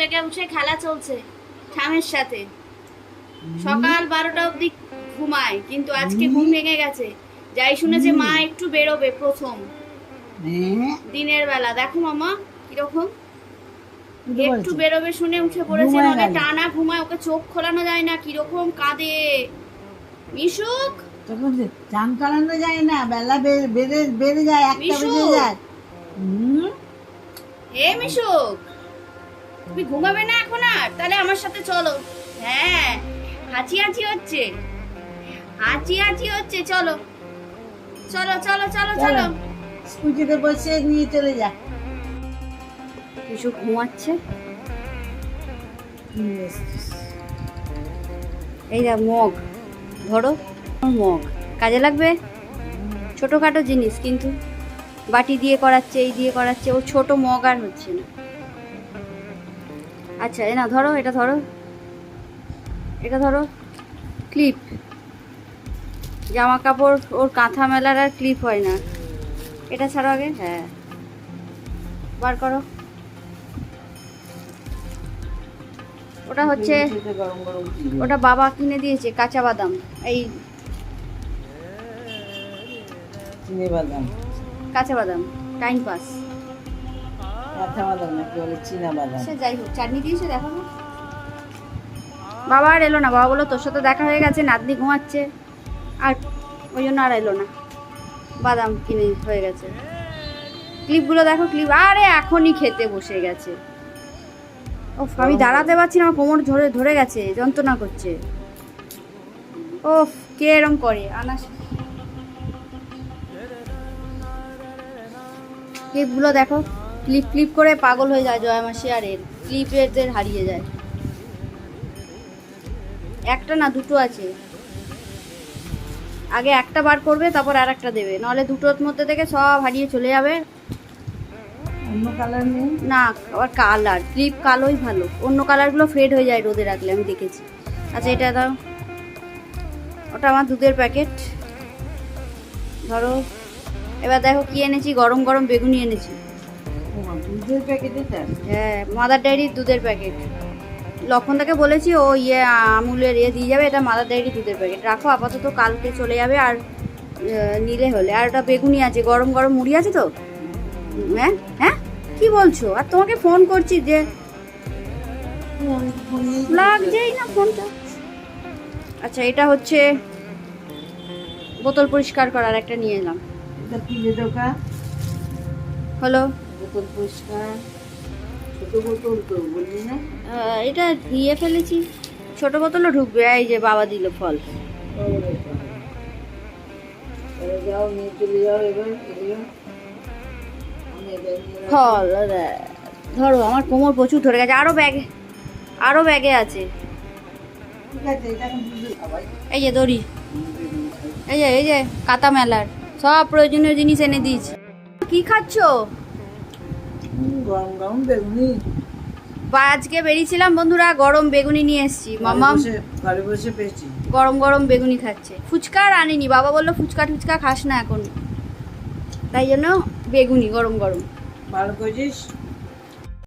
থেকে উঠে খেলা চলছে ঠামের সাথে। সকাল 12টা অবধি ঘুমায়, কিন্তু আজকে ঘুম ভেঙে গেছে। যাই শুনেছে মা একটু বেরোবে প্রথম দিনের বেলা। দেখো মামা কিরকম একটু বেরোবে শুনে উঠে পড়েছে, মানে টানা ঘুমায়, ওকে চোখ খোলানো যায় না, কিরকম কাঁদে। মিশুক তখন চান করানো যায় না, বেলা বেড়ে যায়, একটা বেজে যায়। হে মিশুক, তুমি ঘুমাবে না এখন আর? তাহলে আমার সাথে চলো। হ্যাঁ, হাঁচি হাঁচি হচ্ছে, হাঁচি হাঁচি হচ্ছে। চলো চলো চলো চলো চলো, স্কুটিতে বসে নিয়ে চলে যা। মিশুক ঘুমাচ্ছে। এই যা মগ, ধরো মগ, কাজে লাগবে। ছোটখাটো জিনিস, কিন্তু বাটি দিয়ে করাচ্ছে, এই দিয়ে করাচ্ছে। ও ছোট মগ আর হচ্ছে না। আচ্ছা এ না, ধরো এটা, ধরো এটা, ধরো ক্লিপ। জামা কাপড় ওর কাঁথা মেলার আর ক্লিপ হয় না। এটা ছাড়ো আগে, হ্যাঁ বার করো। ওটা হচ্ছে, ওটা বাবা কিনে দিয়েছে কাঁচা বাদাম। এই চিনি বাদাম, কাঁচা বাদাম, টাইম পাস। কাঁচা বাদাম নাকি বলে চীনা বাদাম। সে যাই হোক, চাটনি দিয়েছে দেখো না। বাবা আর এলো না, বাবা বললো তোর সাথে দেখা হয়ে গেছে, নাতনি ঘুমাচ্ছে, আর ওই জন্য আর এলো না। বাদাম কিনে হয়ে গেছে। ক্লিপগুলো দেখো, ক্লিপ আরে এখনই খেতে বসে গেছে। ও আমি দাঁড়াতে পারছি না, আমার কোমর ধরে ধরে গেছে, যন্ত্রণা করছে। ও কে এরম করে আনাস। ক্লিপগুলো দেখো, ক্লিপ ক্লিপ করে পাগল হয়ে যায় জয়া মাসি, আর এর ক্লিপের হারিয়ে যায়। একটা না দুটো আছে, আগে একটা বার করবে তারপর আর একটা দেবে, নাহলে দুটোর মধ্যে থেকে সব হারিয়ে চলে যাবে। অন্য কালার নেই না, আবার কালার ক্লিপ কালোই ভালো, অন্য কালারগুলো ফেড হয়ে যায় রোদে রাখলে, আমি দেখেছি। আচ্ছা এটা দাও, ওটা আমার দুধের প্যাকেট। ধরো এবার দেখো কি এনেছি, গরম গরম বেগুনি এনেছি। দুধের প্যাকেট এটা? হ্যাঁ, মাদার ডায়েরির দুধের প্যাকেট। লক্ষণদাকে বলেছি ও আমুলের দিয়ে যাবে। এটা মাদার ডায়েরি দুধের প্যাকেট রাখো আপাতত, কালকে চলে যাবে। আর নিলে হলে। আর ওটা বেগুনি আছে, গরম গরম মুড়ি আছে তো। হ্যাঁ হ্যাঁ, কি বলছো? আর তোমাকে ফোন করছি যে লাগছেই না ফোনটা। আচ্ছা এটা হচ্ছে বোতল পরিষ্কার করার একটা নিয়ে এলাম। এটা কি যে দোকান হলো বোতল পরিষ্কার, ছোট বোতল তো বললি না? এটা দিয়ে ফেলেছি, ছোট বোতলও ঢুকবে। এই যে বাবা দিল ফল। যাও নিয়ে চলে যাও এবার। ফল ধরো, আমার কোমর প্রচুর ধরে গেছে। আরো ব্যাগে আছে। ঠিক আছে, এটা এখন দুধে খাবাই। এই যে দড়ি, এই যে কাতা মেলার সব প্রয়োজনীয় জিনিস এনে দিয়েছি। কি খাচ্ছো? গরম গরম বেগুনি। বা আজকে বেরিয়েছিলাম বন্ধুরা, গরম বেগুনি নিয়ে এসেছি। মামাম ঘরে বসে পেয়েছি, গরম গরম বেগুনি খাচ্ছে। ফুচকা আর আনিনি, বাবা বললো ফুচকা টুচকা খাস না এখন, তাই জন্য বেগুনি গরম গরম। ভালো করেছিস।